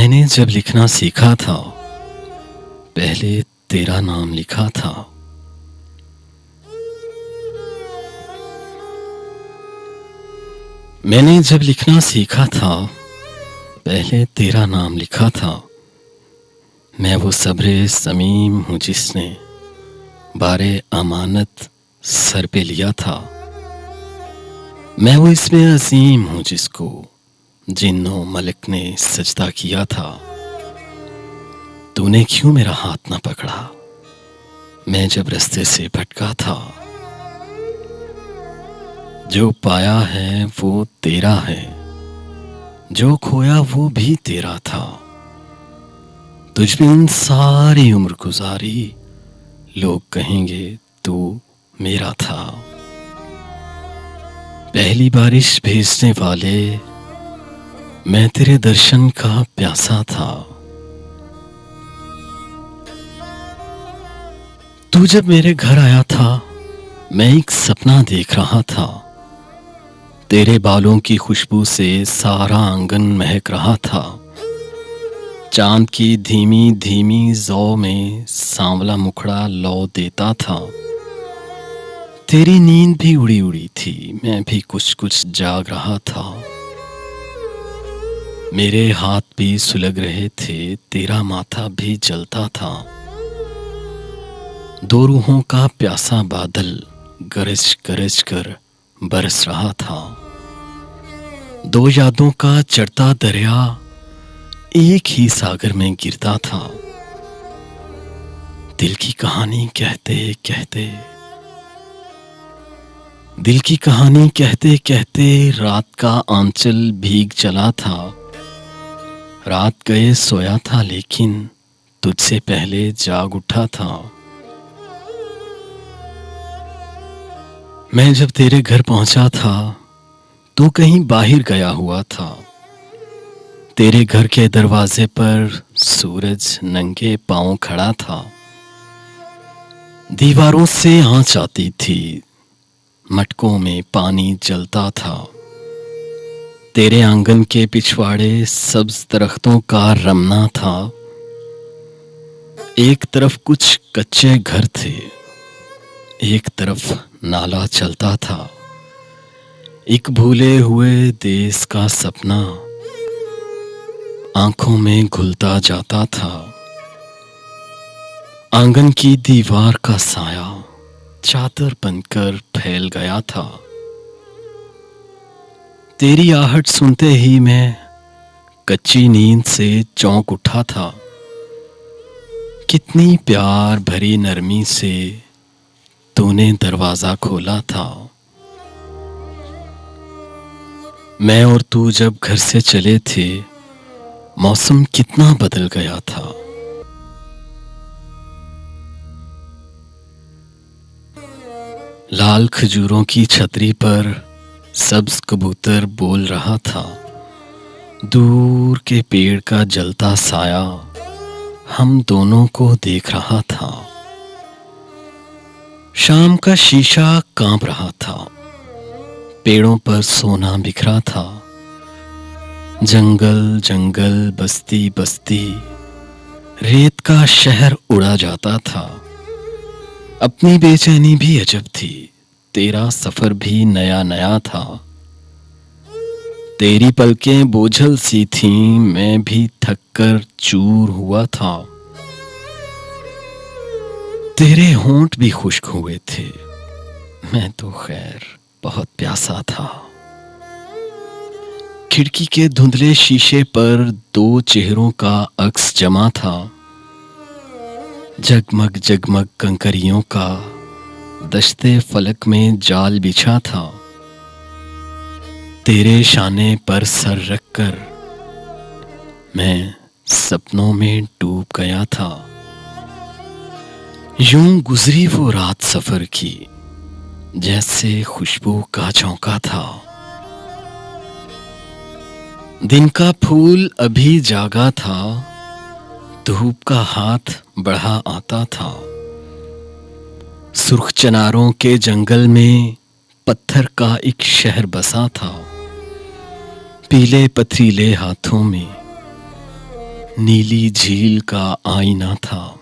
मैंने जब लिखना सीखा था, पहले तेरा नाम लिखा था। मैंने जब लिखना सीखा था, पहले तेरा नाम लिखा था। मैं वो सब्रे समीम हूँ जिसने बारे अमानत सर पे लिया था। मैं वो इसमें अजीम हूँ जिसको जिन्नो मलिक ने सजदा किया था। तूने क्यों मेरा हाथ ना पकड़ा, मैं जब रास्ते से भटका था। जो पाया है वो तेरा है, जो खोया वो भी तेरा था। तुझ बिन सारी उम्र गुजारी, लोग कहेंगे तू मेरा था। पहली बारिश भेजने वाले, मैं तेरे दर्शन का प्यासा था। तू जब मेरे घर आया था, मैं एक सपना देख रहा था। तेरे बालों की खुशबू से सारा आंगन महक रहा था। चांद की धीमी धीमी जौ में सांवला मुखड़ा लौ देता था। तेरी नींद भी उड़ी उड़ी थी, मैं भी कुछ कुछ जाग रहा था। मेरे हाथ भी सुलग रहे थे, तेरा माथा भी जलता था। दो रूहों का प्यासा बादल गरज गरज कर बरस रहा था। दो यादों का चढ़ता दरिया एक ही सागर में गिरता था। दिल की कहानी कहते कहते, दिल की कहानी कहते कहते रात का आंचल भीग चला था। रात गए सोया था लेकिन तुझसे पहले जाग उठा था। मैं जब तेरे घर पहुंचा था, तू कहीं बाहर गया हुआ था। तेरे घर के दरवाजे पर सूरज नंगे पांव खड़ा था। दीवारों से आंच आती थी, मटकों में पानी जलता था। तेरे आंगन के पिछवाड़े सब्ज दरख्तों का रमना था। एक तरफ कुछ कच्चे घर थे, एक तरफ नाला चलता था। एक भूले हुए देश का सपना आंखों में घुलता जाता था। आंगन की दीवार का साया चादर बनकर फैल गया था। तेरी आहट सुनते ही मैं कच्ची नींद से चौंक उठा था। कितनी प्यार भरी नरमी से तूने दरवाजा खोला था। मैं और तू जब घर से चले थे, मौसम कितना बदल गया था। लाल खजूरों की छतरी पर सब्ज कबूतर बोल रहा था। दूर के पेड़ का जलता साया हम दोनों को देख रहा था। शाम का शीशा कांप रहा था, पेड़ों पर सोना बिखरा था। जंगल जंगल बस्ती बस्ती रेत का शहर उड़ा जाता था। अपनी बेचैनी भी अजब थी, तेरा सफर भी नया नया था। तेरी पलकें बोझल सी थीं, मैं भी थक कर चूर हुआ था। तेरे होंठ भी खुश्क हुए थे, मैं तो खैर बहुत प्यासा था। खिड़की के धुंधले शीशे पर दो चेहरों का अक्स जमा था। जगमग जगमग कंकरियों का दश्ते फलक में जाल बिछा था। तेरे शाने पर सर रखकर मैं सपनों में डूब गया था। यूं गुजरी वो रात सफर की, जैसे खुशबू का झोंका था। दिन का फूल अभी जागा था, धूप का हाथ बढ़ा आता था। सुर्ख चनारों के जंगल में पत्थर का एक शहर बसा था। पीले पथरीले हाथों में नीली झील का आईना था।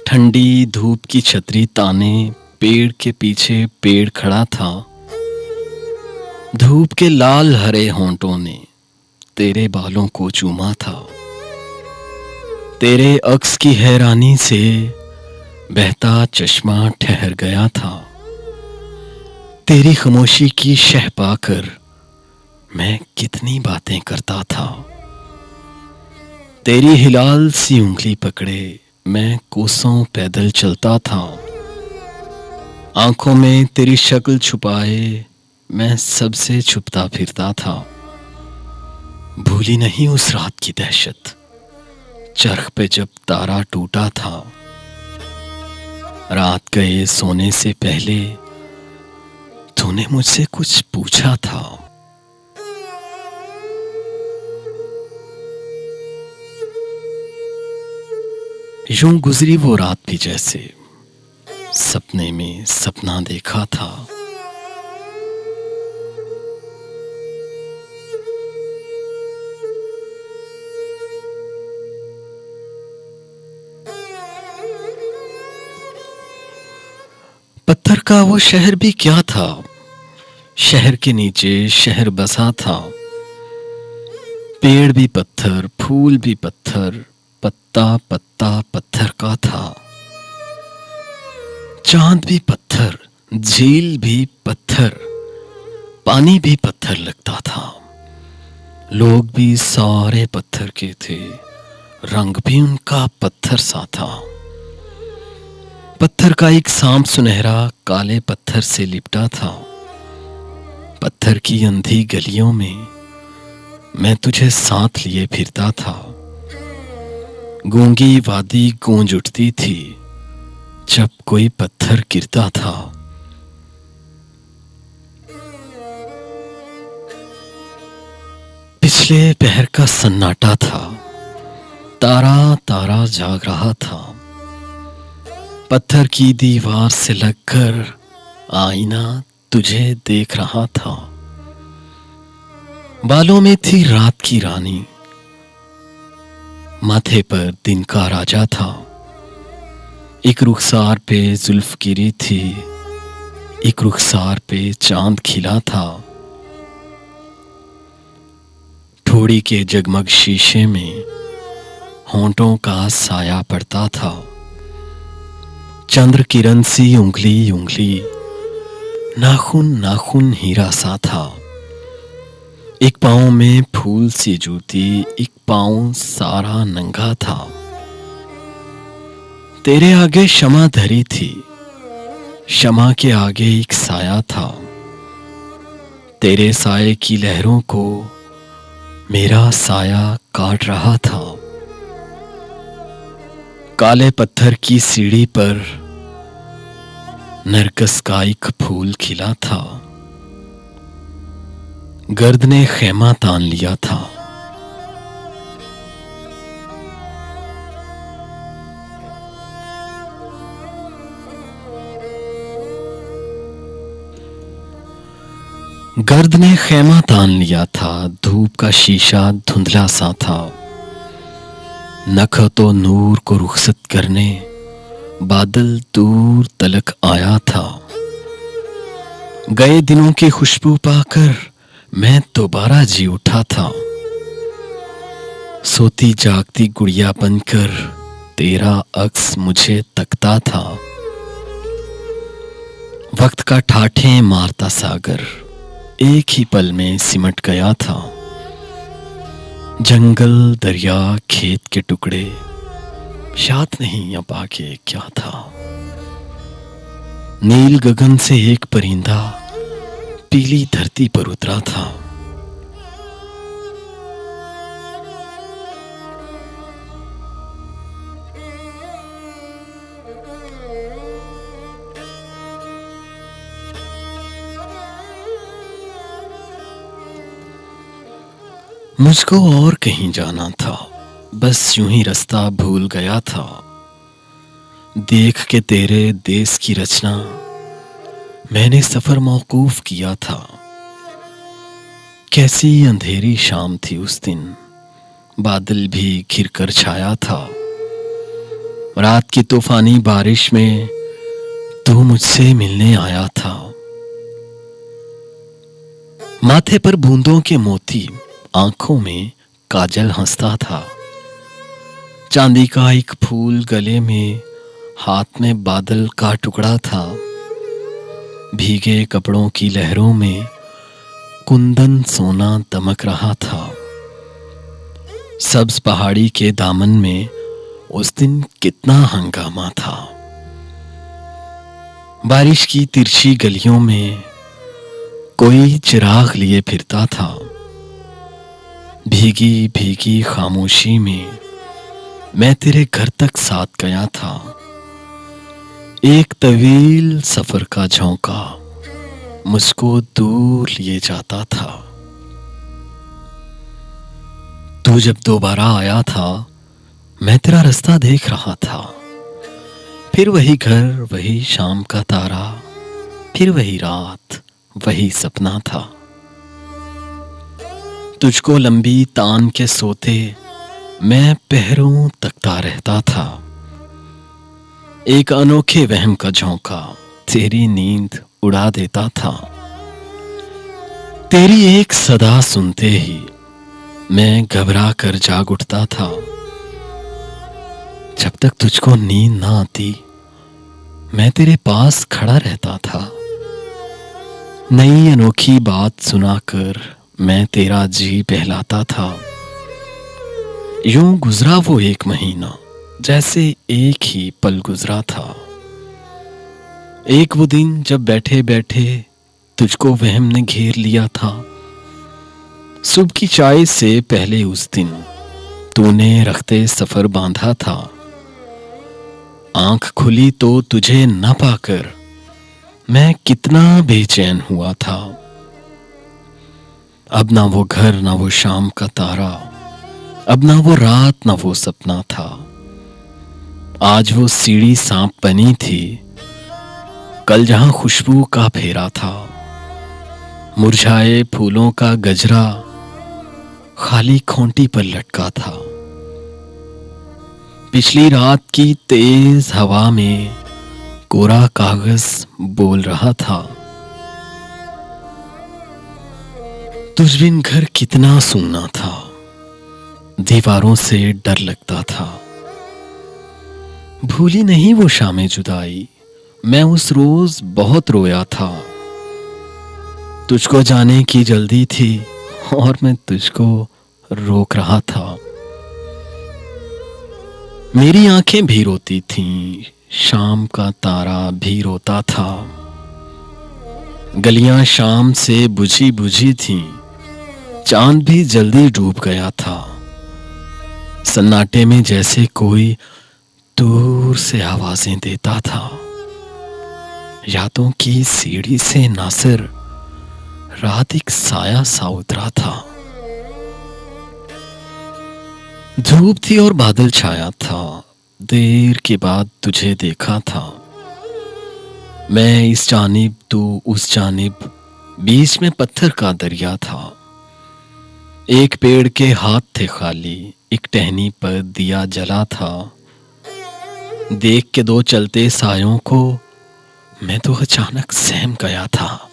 ठंडी धूप की छतरी ताने पेड़ के पीछे पेड़ खड़ा था। धूप के लाल हरे होंठों ने तेरे बालों को चूमा था। तेरे अक्स की हैरानी से बहता चश्मा ठहर गया था। तेरी खामोशी की शह पाकर मैं कितनी बातें करता था। तेरी हिलाल सी उंगली पकड़े मैं कोसों पैदल चलता था। आंखों में तेरी शक्ल छुपाए मैं सबसे छुपता फिरता था। भूली नहीं उस रात की दहशत, चरख पे जब तारा टूटा था। रात गए सोने से पहले तूने मुझसे कुछ पूछा था। यूं गुजरी वो रात भी जैसे सपने में सपना देखा था। पत्थर का वो शहर भी क्या था, शहर के नीचे शहर बसा था। पेड़ भी पत्थर, फूल भी पत्थर, पत्ता पत्ता पत्थर का था। चांद भी पत्थर, झील भी पत्थर, पानी भी पत्थर लगता था। लोग भी सारे पत्थर के थे, रंग भी उनका पत्थर सा था। पत्थर का एक सांप सुनहरा काले पत्थर से लिपटा था। पत्थर की अंधी गलियों में मैं तुझे साथ लिए फिरता था। गूंगी वादी गूंज उठती थी जब कोई पत्थर गिरता था। पिछले पहर का सन्नाटा था, तारा तारा जाग रहा था। पत्थर की दीवार से लगकर आईना तुझे देख रहा था। बालों में थी रात की रानी, माथे पर दिन का राजा था। एक रुखसार पे जुल्फ गिरी थी, एक रुखसार पे चांद खिला था। ठोड़ी के जगमग शीशे में होंठों का साया पड़ता था। चंद्र किरण सी उंगली उंगली, नाखून नाखून हीरा सा था। एक पांव में फूल सी जूती, एक पांव सारा नंगा था। तेरे आगे क्षमा धरी थी, क्षमा के आगे एक साया था। तेरे साये की लहरों को मेरा साया काट रहा था। काले पत्थर की सीढ़ी पर नरकस का एक फूल खिला था। गर्द ने खेमा तान लिया था। गर्द ने खेमा तान लिया था। धूप का शीशा धुंधला सा था। नख तो नूर को रुखसत करने बादल दूर तलक आया था। गए दिनों की खुशबू पाकर मैं दोबारा जी उठा था। सोती जागती गुड़िया बनकर तेरा अक्स मुझे तकता था। वक्त का ठाठे मारता सागर एक ही पल में सिमट गया था। जंगल, दरिया, खेत के टुकड़े याद नहीं अब आगे क्या था। नील गगन से एक परिंदा पीली धरती पर उतरा था। मुझको और कहीं जाना था, बस यूं ही रास्ता भूल गया था। देख के तेरे देश की रचना मैंने सफर मौकूफ किया था। कैसी अंधेरी शाम थी उस दिन, बादल भी घिर कर छाया था। रात की तूफानी बारिश में तू मुझसे मिलने आया था। माथे पर बूंदों के मोती, आंखों में काजल हंसता था। चांदी का एक फूल गले में, हाथ में बादल का टुकड़ा था। भीगे कपड़ों की लहरों में कुंदन सोना दमक रहा था। सब्ज पहाड़ी के दामन में उस दिन कितना हंगामा था। बारिश की तिरछी गलियों में कोई चिराग लिए फिरता था। भीगी भीगी खामोशी में मैं तेरे घर तक साथ गया था। एक तवील सफर का झोंका मुझको दूर लिए जाता था। तू जब दोबारा आया था, मैं तेरा रास्ता देख रहा था। फिर वही घर, वही शाम का तारा, फिर वही रात, वही सपना था। तुझको लंबी तान के सोते मैं पहरों तकता रहता था। एक अनोखे वहम का झोंका तेरी नींद उड़ा देता था। तेरी एक सदा सुनते ही मैं घबरा कर जाग उठता था। जब तक तुझको नींद ना आती, मैं तेरे पास खड़ा रहता था। नई अनोखी बात सुनाकर मैं तेरा जी बहलाता था। यूं गुजरा वो एक महीना, जैसे एक ही पल गुजरा था। एक वो दिन जब बैठे बैठे तुझको वहम ने घेर लिया था। सुबह की चाय से पहले उस दिन तूने रखते सफर बांधा था। आंख खुली तो तुझे न पाकर मैं कितना बेचैन हुआ था। अब ना वो घर, ना वो शाम का तारा, अब ना वो रात, ना वो सपना था। आज वो सीढ़ी सांप बनी थी, कल जहां खुशबू का फेरा था। मुरझाए फूलों का गजरा खाली खोंटी पर लटका था। पिछली रात की तेज हवा में कोरा कागज बोल रहा था। तुझ बिन घर कितना सूना था, दीवारों से डर लगता था। भूली नहीं वो शामें जुदाई, मैं उस रोज बहुत रोया था। तुझको जाने की जल्दी थी और मैं तुझको रोक रहा था। मेरी आंखें भी रोती थीं, शाम का तारा भी रोता था। गलियां शाम से बुझी बुझी थीं, चांद भी जल्दी डूब गया था। सन्नाटे में जैसे कोई दूर से आवाजें देता था। यादों की सीढ़ी से नासिर रात एक साया सा उतरा था। धूप थी और बादल छाया था। देर के बाद तुझे देखा था। मैं इस जानिब, तू उस जानिब, बीच में पत्थर का दरिया था। एक पेड़ के हाथ थे खाली, एक टहनी पर दिया जला था। देख के दो चलते सायों को मैं तो अचानक सहम गया था।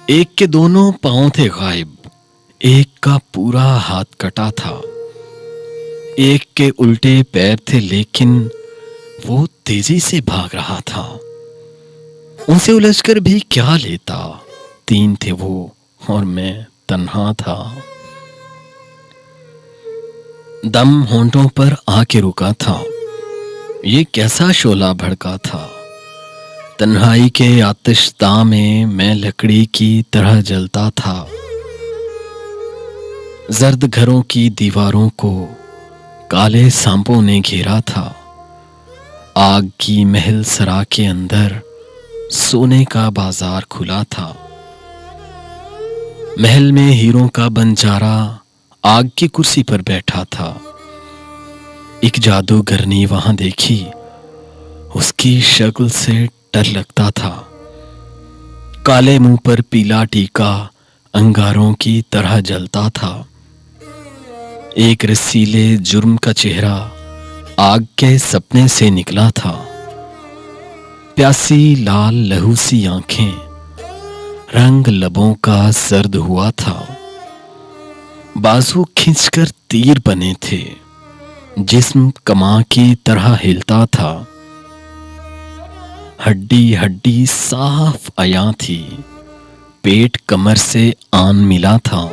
एक के दोनों पांव थे गायब, एक का पूरा हाथ कटा था। एक के उल्टे पैर थे लेकिन वो तेजी से भाग रहा था। उनसे उलझकर भी क्या लेता, तीन थे वो और मैं तन्हा था। दम होंठों पर आके रुका था। ये कैसा शोला भड़का था। तन्हाई के आतिशदां में मैं लकड़ी की तरह जलता था। जर्द घरों की दीवारों को काले सांपों ने घेरा था। आग की महल सरा के अंदर सोने का बाजार खुला था। महल में हीरों का बंजारा आग की कुर्सी पर बैठा था। एक जादूगरनी वहां देखी, उसकी शक्ल से डर लगता था। काले मुंह पर पीला टीका अंगारों की तरह जलता था। एक रसीले जुर्म का चेहरा आग के सपने से निकला था। प्यासी लाल लहू सी आंखें, रंग लबों का सर्द हुआ था। बाजू खींचकर तीर बने थे, जिस्म कमा की तरह हिलता था। हड्डी हड्डी साफ आया थी, पेट कमर से आन मिला था।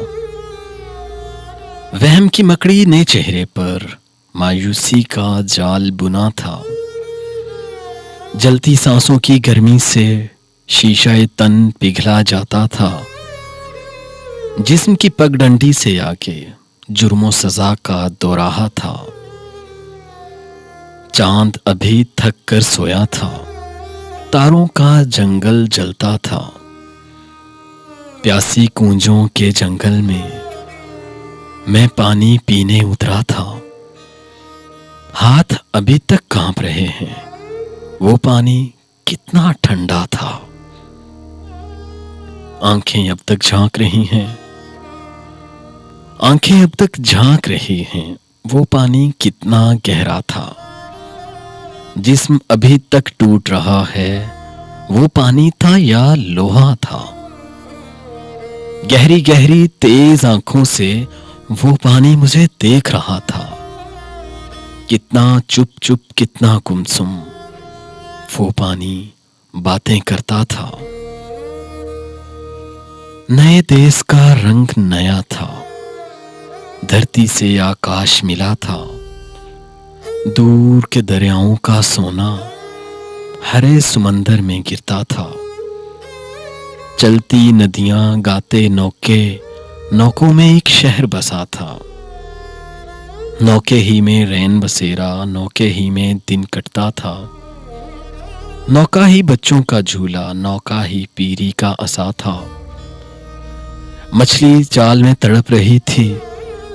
वहम की मकड़ी ने चेहरे पर मायूसी का जाल बुना था। जलती सांसों की गर्मी से शीशाए तन पिघला जाता था। जिस्म की पगडंडी से आके जुर्मो सजा का दोराहा था। चांद अभी थक कर सोया था, तारों का जंगल जलता था। प्यासी कूंजों के जंगल में मैं पानी पीने उतरा था। हाथ अभी तक कांप रहे हैं, वो पानी कितना ठंडा था। आंखें अब तक झांक रही हैं, आंखें अब तक झांक रही हैं, वो पानी कितना गहरा था। जिस्म अभी तक टूट रहा है, वो पानी था या लोहा था। गहरी गहरी तेज आंखों से वो पानी मुझे देख रहा था। कितना चुप चुप कितना गुमसुम वो पानी बातें करता था। नए देश का रंग नया था, धरती से आकाश मिला था। दूर के दरियाओं का सोना हरे समंदर में गिरता था। चलती नदियां गाते नौके, नौकों में एक शहर बसा था। नौके ही में रैन बसेरा, नौके ही में दिन कटता था। नौका ही बच्चों का झूला, नौका ही पीरी का असा था। मछली जाल में तड़प रही थी,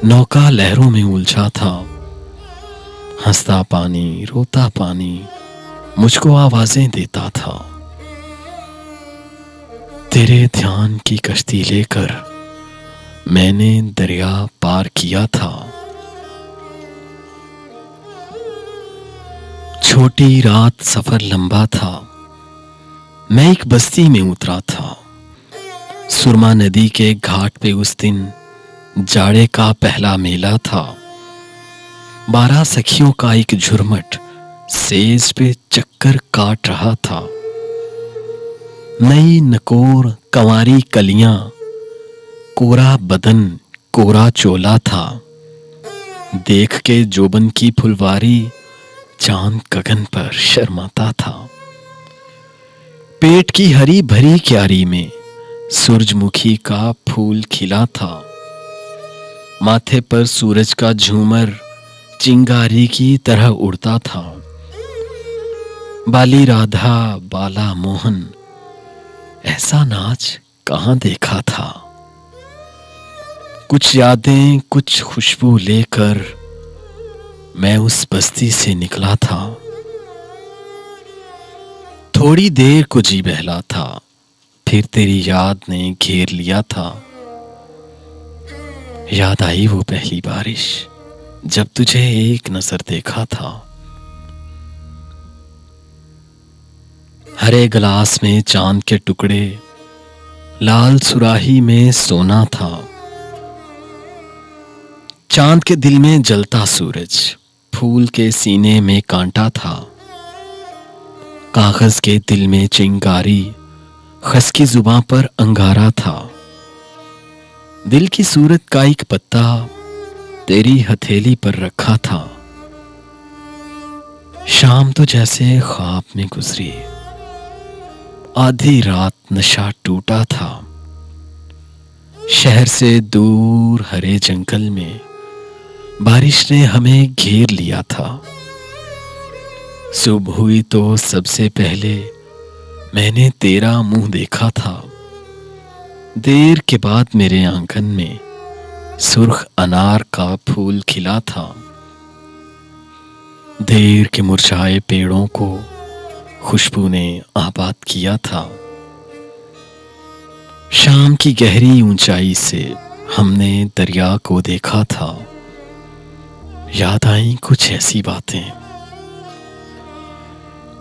नौका लहरों में उलझा था। हंसता पानी, रोता पानी मुझको आवाजें देता था। तेरे ध्यान की कश्ती लेकर मैंने दरिया पार किया था। छोटी रात सफर लंबा था, मैं एक बस्ती में उतरा था। सुरमा नदी के घाट पे उस दिन जाड़े का पहला मेला था। 12 सखियों का एक झुरमट सेज पे चक्कर काट रहा था। नई नकोर कंवारी कलियां, कोरा बदन कोरा चोला था। देख के जोबन की फुलवारी चांद गगन पर शर्माता था। पेट की हरी भरी क्यारी में सूरजमुखी का फूल खिला था। माथे पर सूरज का झूमर चिंगारी की तरह उड़ता था। बाली राधा बाला मोहन, ऐसा नाच कहां देखा था। कुछ यादें कुछ खुशबू लेकर मैं उस बस्ती से निकला था। थोड़ी देर को जी बहला था, फिर तेरी याद ने घेर लिया था। याद आई वो पहली बारिश, जब तुझे एक नजर देखा था। हरे गिलास में चांद के टुकड़े, लाल सुराही में सोना था। चांद के दिल में जलता सूरज, फूल के सीने में कांटा था। कागज के दिल में चिंगारी, खस की जुबां पर अंगारा था। दिल की सूरत का एक पत्ता तेरी हथेली पर रखा था। शाम तो जैसे ख्वाब में गुजरी, आधी रात नशा टूटा था। शहर से दूर हरे जंगल में बारिश ने हमें घेर लिया था। सुबह हुई तो सबसे पहले मैंने तेरा मुंह देखा था। देर के बाद मेरे आंगन में सुर्ख अनार का फूल खिला था। देर के मुरझाए पेड़ों को खुशबू ने आबाद किया था। शाम की गहरी ऊंचाई से हमने दरिया को देखा था। याद आई कुछ ऐसी बातें,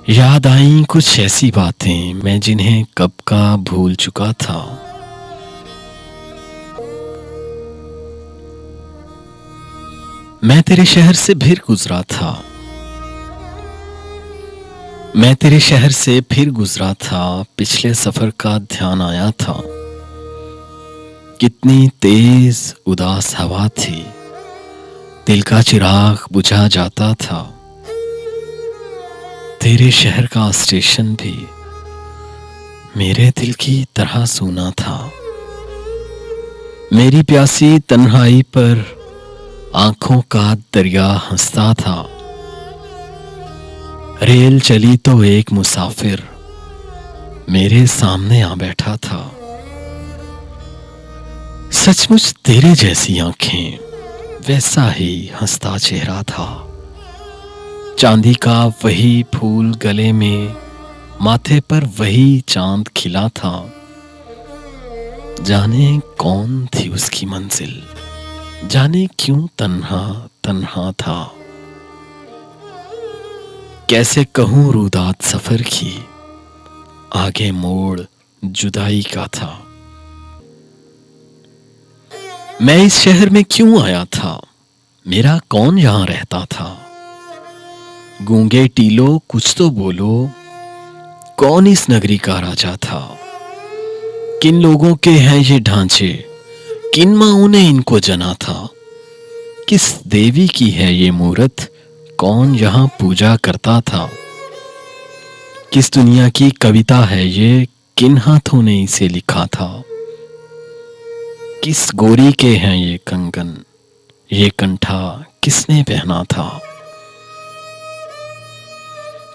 याद आई कुछ ऐसी बातें मैं जिन्हें कब का भूल चुका था। मैं तेरे शहर से फिर गुजरा था, मैं तेरे शहर से फिर गुजरा था, पिछले सफर का ध्यान आया था। कितनी तेज उदास हवा थी, दिल का चिराग बुझा जाता था। तेरे शहर का स्टेशन भी मेरे दिल की तरह सूना था। मेरी प्यासी तन्हाई पर आंखों का दरिया हंसता था। रेल चली तो एक मुसाफिर मेरे सामने आ बैठा था। सचमुच तेरे जैसी आंखें, वैसा ही हंसता चेहरा था। चांदी का वही फूल गले में, माथे पर वही चांद खिला था। जाने कौन थी उसकी मंजिल, जाने क्यों तन्हा तन्हा था। कैसे कहूं रुदात सफर की, आगे मोड़ जुदाई का था। मैं इस शहर में क्यों आया था, मेरा कौन यहां रहता था। गूंगे टीलो कुछ तो बोलो, कौन इस नगरी का राजा था। किन लोगों के हैं ये ढांचे, किन माओं ने इनको जना था। किस देवी की है ये मूरत, कौन यहां पूजा करता था। किस दुनिया की कविता है ये, किन हाथों ने इसे लिखा था। किस गोरी के हैं ये कंगन, ये कंठा किसने पहना था।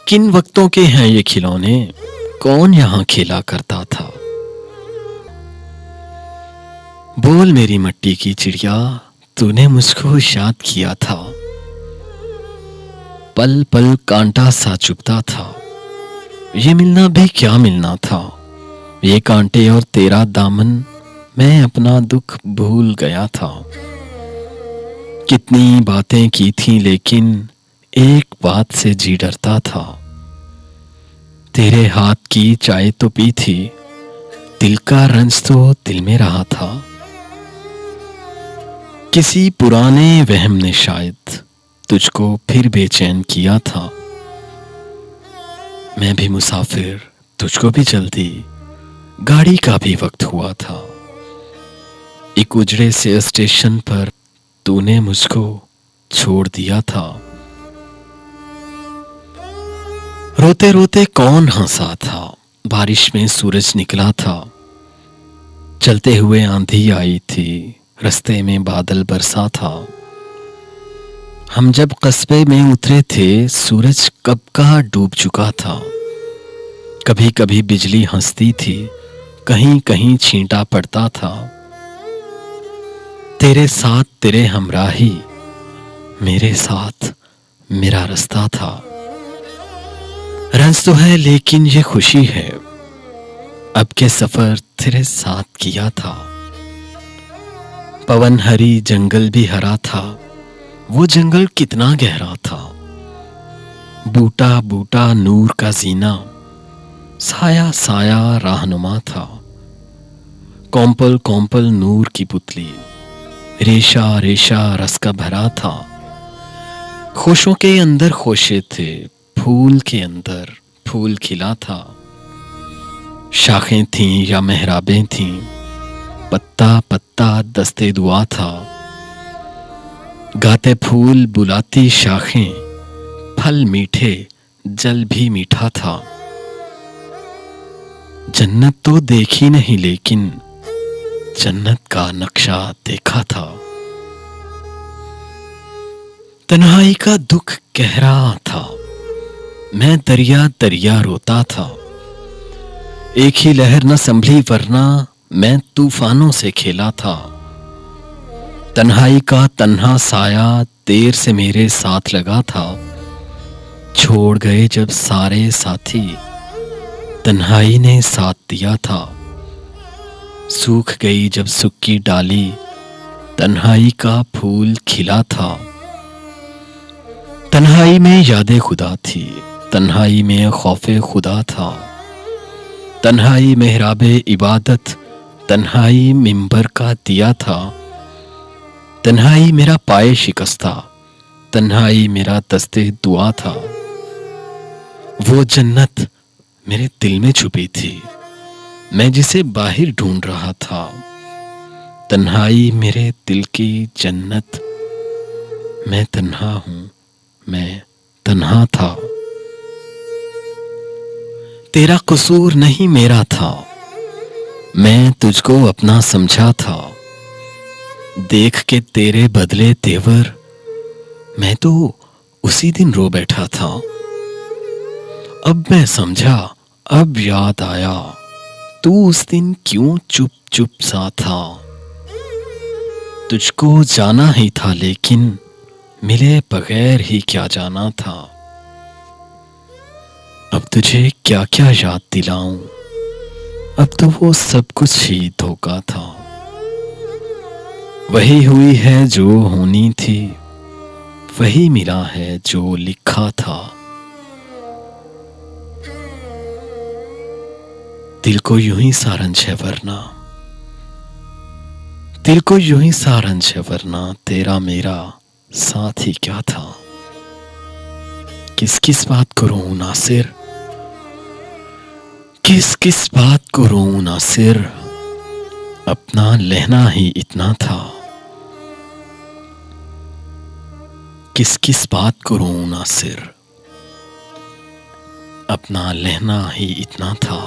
किन वक्तों के हैं ये खिलौने, कौन यहां खेला करता था। बोल मेरी मट्टी की चिड़िया, तूने मुझको याद किया था। पल पल कांटा सा चुभता था, ये मिलना भी क्या मिलना था। ये कांटे और तेरा दामन, मैं अपना दुख भूल गया था। कितनी बातें की थी लेकिन एक बात से जी डरता था। तेरे हाथ की चाय तो पी थी, दिल का रंज तो दिल में रहा था। किसी पुराने वहम ने शायद तुझको फिर बेचैन किया था। मैं भी मुसाफिर, तुझको भी जल्दी, गाड़ी का भी वक्त हुआ था। एक उजड़े से स्टेशन पर तूने मुझको छोड़ दिया था। रोते रोते कौन हंसा था, बारिश में सूरज निकला था। चलते हुए आंधी आई थी, रास्ते में बादल बरसा था। हम जब कस्बे में उतरे थे, सूरज कब का डूब चुका था। कभी कभी बिजली हंसती थी, कहीं कहीं छींटा पड़ता था। तेरे साथ तेरे हमराही, मेरे साथ मेरा रास्ता था। रंज तो है लेकिन ये खुशी है, अब के सफर तेरे साथ किया था। पवन हरी जंगल भी हरा था, वो जंगल कितना गहरा था। बूटा बूटा नूर का जीना, साया साया रहनुमा था। कौंपल कौंपल नूर की पुतली, रेशा रेशा रस का भरा था। खुशों के अंदर खोशे थे, फूल के अंदर फूल खिला था। शाखें थीं या मेहराबें थीं, पत्ता पत्ता दस्ते दुआ था। गाते फूल बुलाती शाखें, फल मीठे जल भी मीठा था। जन्नत तो देखी नहीं लेकिन जन्नत का नक्शा देखा था। तन्हाई का दुख गहरा था, मैं दरिया दरिया रोता था। एक ही लहर न संभली वरना मैं तूफानों से खेला था। तन्हाई का तन्हा साया देर से मेरे साथ लगा था। छोड़ गए जब सारे साथी, तन्हाई ने साथ दिया था। सूख गई जब सूखी डाली, तन्हाई का फूल खिला था। तन्हाई में यादें खुदा थी, तन्हाई में खौफे खुदा था, तन्हाई मेहराबे इबादत, तन्हाई मिंबर का दिया था, तन्हाई मेरा पाए शिकस्ता, तन्हाई मेरा दस्ते दुआ था। वो जन्नत मेरे दिल में छुपी थी, मैं जिसे बाहर ढूंढ रहा था। तन्हाई मेरे दिल की जन्नत, मैं तन्हा हूं, मैं तन्हा था। तेरा कसूर नहीं मेरा था, मैं तुझको अपना समझा था। देख के तेरे बदले तेवर, मैं तो उसी दिन रो बैठा था। अब मैं समझा, अब याद आया, तू उस दिन क्यों चुप चुप सा था। तुझको जाना ही था लेकिन मिले बगैर ही क्या जाना था। अब तुझे क्या क्या याद दिलाऊं, अब तो वो सब कुछ ही धोखा था। वही हुई है जो होनी थी, वही मिला है जो लिखा था। दिल को यूं ही सारंज है वरना, दिल को यूं ही सारंज है वरना, तेरा मेरा साथ ही क्या था। किस किस बात को रोऊं नासिर, किस किस बात को रोऊं नासिर, अपना लहना ही इतना था। किस किस बात को रोऊं नासिर, अपना लहना ही इतना था।